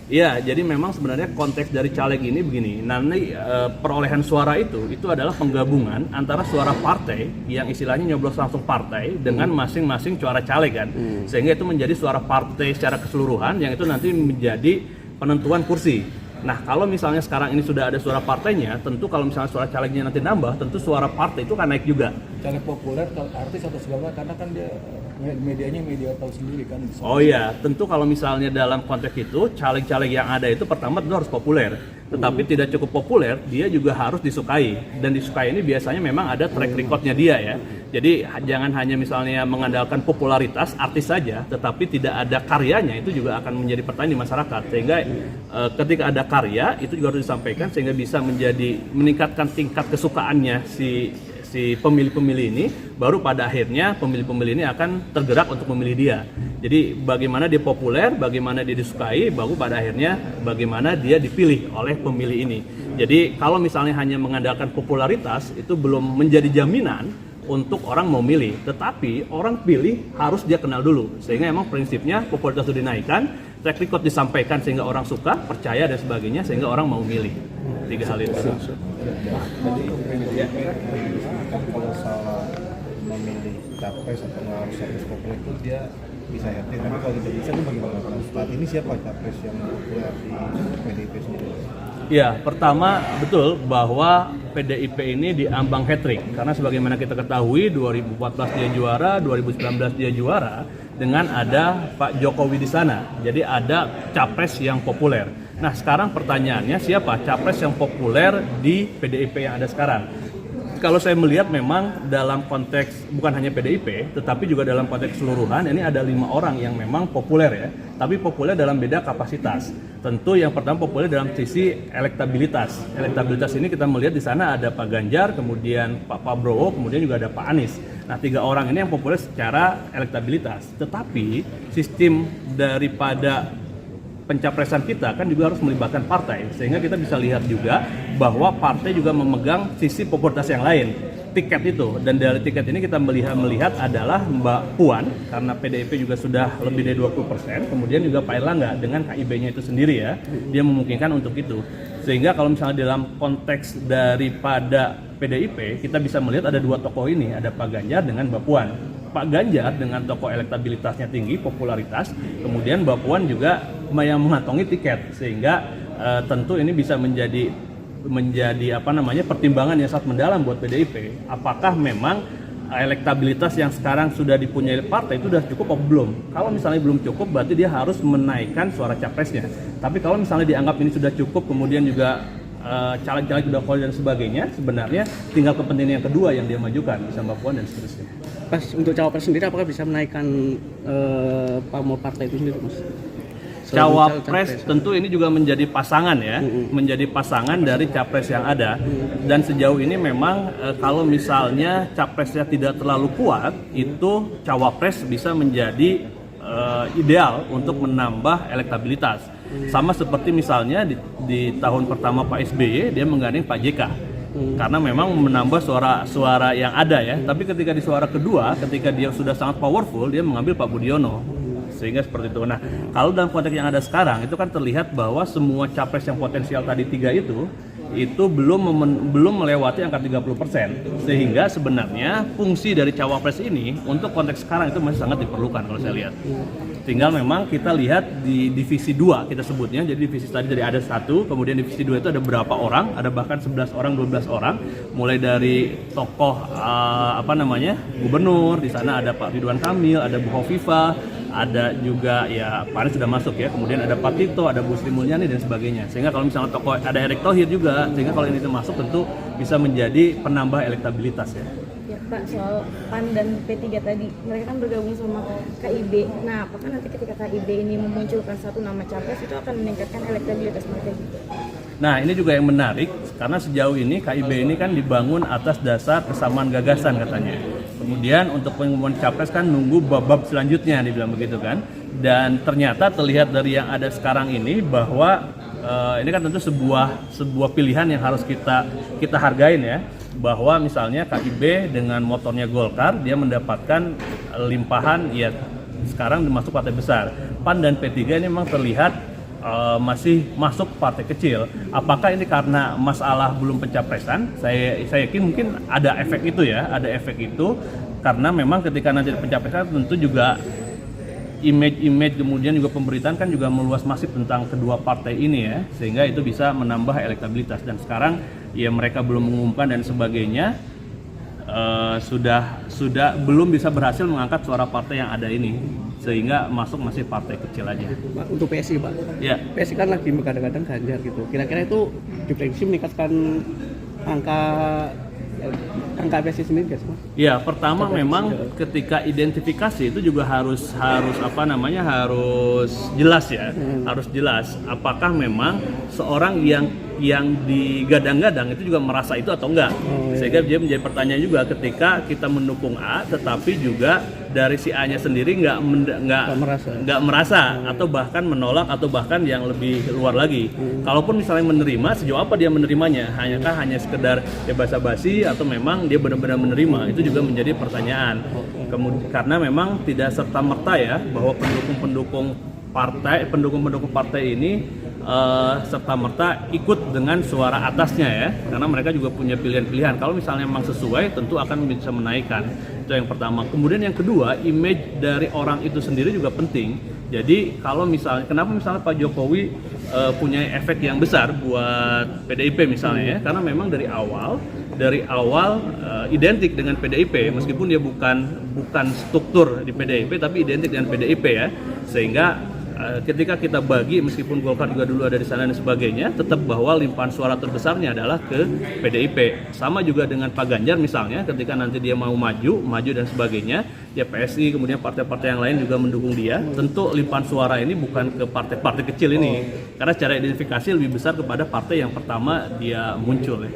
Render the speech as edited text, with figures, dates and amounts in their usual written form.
Iya, jadi memang sebenarnya konteks dari caleg ini begini. Nanti perolehan suara itu adalah penggabungan antara suara partai yang istilahnya nyoblos langsung partai dengan masing-masing suara caleg kan. Sehingga itu menjadi suara partai secara keseluruhan yang itu nanti menjadi penentuan kursi. Nah, kalau misalnya sekarang ini sudah ada suara partainya, tentu kalau misalnya suara calegnya nanti nambah, tentu suara partai itu akan naik juga. Caleg populer, artis atau segala, karena kan dia medianya media tahu sendiri kan. Oh iya, tentu kalau misalnya dalam konteks itu, caleg-caleg yang ada itu pertama tentu harus populer. Tetapi tidak cukup populer, dia juga harus disukai. Dan disukai ini biasanya memang ada track recordnya dia ya. Jadi jangan hanya misalnya mengandalkan popularitas artis saja, tetapi tidak ada karyanya, itu juga akan menjadi pertanyaan di masyarakat. Sehingga ketika ada karya, itu juga harus disampaikan sehingga bisa meningkatkan tingkat kesukaannya si pemilih-pemilih ini, baru pada akhirnya pemilih-pemilih ini akan tergerak untuk memilih dia. Jadi bagaimana dia populer, bagaimana dia disukai, baru pada akhirnya bagaimana dia dipilih oleh pemilih ini. Jadi kalau misalnya hanya mengandalkan popularitas, itu belum menjadi jaminan untuk orang mau milih. Tetapi orang pilih harus dia kenal dulu. Sehingga emang prinsipnya popularitas itu dinaikkan, track record disampaikan sehingga orang suka, percaya dan sebagainya, sehingga orang mau milih. 3 hal itu. Kan kalau salah memilih capres atau harus capres populer itu dia bisa yakin, tapi kalau tidak bisa itu bagaimana? Saat ini siapa capres yang populer di PDIP sendiri? Ya, pertama betul bahwa PDIP ini diambang hat-trick karena sebagaimana kita ketahui 2014 dia juara, 2019 dia juara dengan ada Pak Jokowi di sana. Jadi ada capres yang populer. Nah, sekarang pertanyaannya siapa capres yang populer di PDIP yang ada sekarang? Kalau saya melihat memang dalam konteks bukan hanya PDIP, tetapi juga dalam konteks keseluruhan ini ada 5 orang yang memang populer ya, tapi populer dalam beda kapasitas. Tentu yang pertama populer dalam sisi elektabilitas. Elektabilitas ini kita melihat di sana ada Pak Ganjar, kemudian Pak Prabowo, kemudian juga ada Pak Anies. Nah, 3 orang ini yang populer secara elektabilitas. Tetapi sistem daripada pencapresan kita kan juga harus melibatkan partai, sehingga kita bisa lihat juga bahwa partai juga memegang sisi popularitas yang lain, tiket itu. Dan dari tiket ini kita melihat adalah Mbak Puan, karena PDIP juga sudah lebih dari 20%, kemudian juga Pak Erlangga dengan KIB-nya itu sendiri ya, dia memungkinkan untuk itu. Sehingga kalau misalnya dalam konteks daripada PDIP, kita bisa melihat ada 2 tokoh ini, ada Pak Ganjar dengan Mbak Puan. Pak Ganjar dengan tokoh elektabilitasnya tinggi, popularitas, kemudian Mbak Puan juga yang mengantongi tiket, sehingga tentu ini bisa menjadi pertimbangan yang sangat mendalam buat PDIP. Apakah memang elektabilitas yang sekarang sudah dipunyai partai itu sudah cukup atau belum? Kalau misalnya belum cukup, berarti dia harus menaikkan suara capresnya. Tapi kalau misalnya dianggap ini sudah cukup, kemudian juga caleg-caleg sudah qualified dan sebagainya, sebenarnya tinggal kepentingan yang kedua yang dia majukan, bisa Mbak Puan dan seterusnya. Pas untuk cawapres sendiri, apakah bisa menaikkan pamor partai itu sendiri, Mas? Cawapres tentu ini juga menjadi pasangan ya, menjadi pasangan dari capres yang ada. Dan sejauh ini memang kalau misalnya capresnya tidak terlalu kuat, itu cawapres bisa menjadi ideal untuk menambah elektabilitas. Sama seperti misalnya di tahun pertama Pak SBY, dia menggandeng Pak JK. Karena memang menambah suara yang ada ya. Tapi ketika di suara kedua, ketika dia sudah sangat powerful, dia mengambil Pak Budiono. Sehingga seperti itu. Nah, kalau dalam konteks yang ada sekarang, itu kan terlihat bahwa semua capres yang potensial tadi 3 itu belum melewati angka 30%. Sehingga sebenarnya fungsi dari cawapres ini untuk konteks sekarang itu masih sangat diperlukan kalau saya lihat. Tinggal memang kita lihat di divisi 2 kita sebutnya. Jadi divisi tadi dari ada 1, kemudian divisi 2 itu ada berapa orang, ada bahkan 11 orang, 12 orang, mulai dari tokoh gubernur, di sana ada Pak Ridwan Kamil, ada Bu Hovifah, ada juga ya Pak Anies sudah masuk ya, kemudian ada Pak Tito, ada Bu Sri Mulyani dan sebagainya. Sehingga kalau misalnya tokoh ada Erick Thohir juga, sehingga kalau ini masuk tentu bisa menjadi penambah elektabilitas ya. Ya Pak, soal PAN dan P3 tadi, mereka kan bergabung sama KIB. Nah, apakah nanti ketika KIB ini memunculkan satu nama capres itu akan meningkatkan elektabilitas mereka juga? Nah, ini juga yang menarik karena sejauh ini KIB ini kan dibangun atas dasar kesamaan gagasan katanya. Kemudian untuk pengumuman capres kan nunggu bab selanjutnya, dibilang begitu kan. Dan ternyata terlihat dari yang ada sekarang ini bahwa ini kan tentu sebuah pilihan yang harus kita hargain ya. Bahwa misalnya KIB dengan motornya Golkar, dia mendapatkan limpahan ya sekarang masuk partai besar. PAN dan P3 ini memang terlihat masih masuk partai kecil. Apakah ini karena masalah belum pencapresan? Saya yakin mungkin ada efek itu ya, ada efek itu karena memang ketika nanti pencapresan tentu juga image kemudian juga pemberitaan kan juga meluas masif tentang kedua partai ini ya, sehingga itu bisa menambah elektabilitas. Dan sekarang ya mereka belum mengumumkan dan sebagainya, sudah belum bisa berhasil mengangkat suara partai yang ada ini, sehingga masih partai kecil aja. Pak, untuk PSI Pak, Ya, PSI kan lagi kadang-kadang Ganjar gitu. Kira-kira itu diprediksi meningkatkan angka PSI sendiri nggak sih Pak? ya pertama memang ketika identifikasi itu juga harus jelas ya, harus jelas. Apakah memang seorang yang digadang-gadang itu juga merasa itu atau enggak? Sehingga dia menjadi pertanyaan juga ketika kita mendukung A, tetapi juga dari si A-nya sendiri nggak merasa atau bahkan menolak atau bahkan yang lebih luar lagi. Kalaupun misalnya menerima, sejauh apa dia menerimanya? Hanya sekedar ya basa-basi atau memang dia benar-benar menerima? Itu juga menjadi pertanyaan. Karena memang tidak serta-merta ya bahwa pendukung partai ini serta-merta ikut dengan suara atasnya ya, karena mereka juga punya pilihan-pilihan. Kalau misalnya memang sesuai, tentu akan bisa menaikkan. Itu yang pertama. Kemudian yang kedua, image dari orang itu sendiri juga penting. Jadi kalau misalnya, kenapa misalnya Pak Jokowi punya efek yang besar buat PDIP misalnya ya, karena memang dari awal identik dengan PDIP, meskipun dia bukan struktur di PDIP, tapi identik dengan PDIP ya, sehingga ketika kita bagi, meskipun Golkar juga dulu ada di sana dan sebagainya, tetap bahwa limpahan suara terbesarnya adalah ke PDIP. Sama juga dengan Pak Ganjar misalnya, ketika nanti dia mau maju dan sebagainya, ya PSI kemudian partai-partai yang lain juga mendukung dia. Tentu limpahan suara ini bukan ke partai-partai kecil ini, karena secara identifikasi lebih besar kepada partai yang pertama dia muncul ya.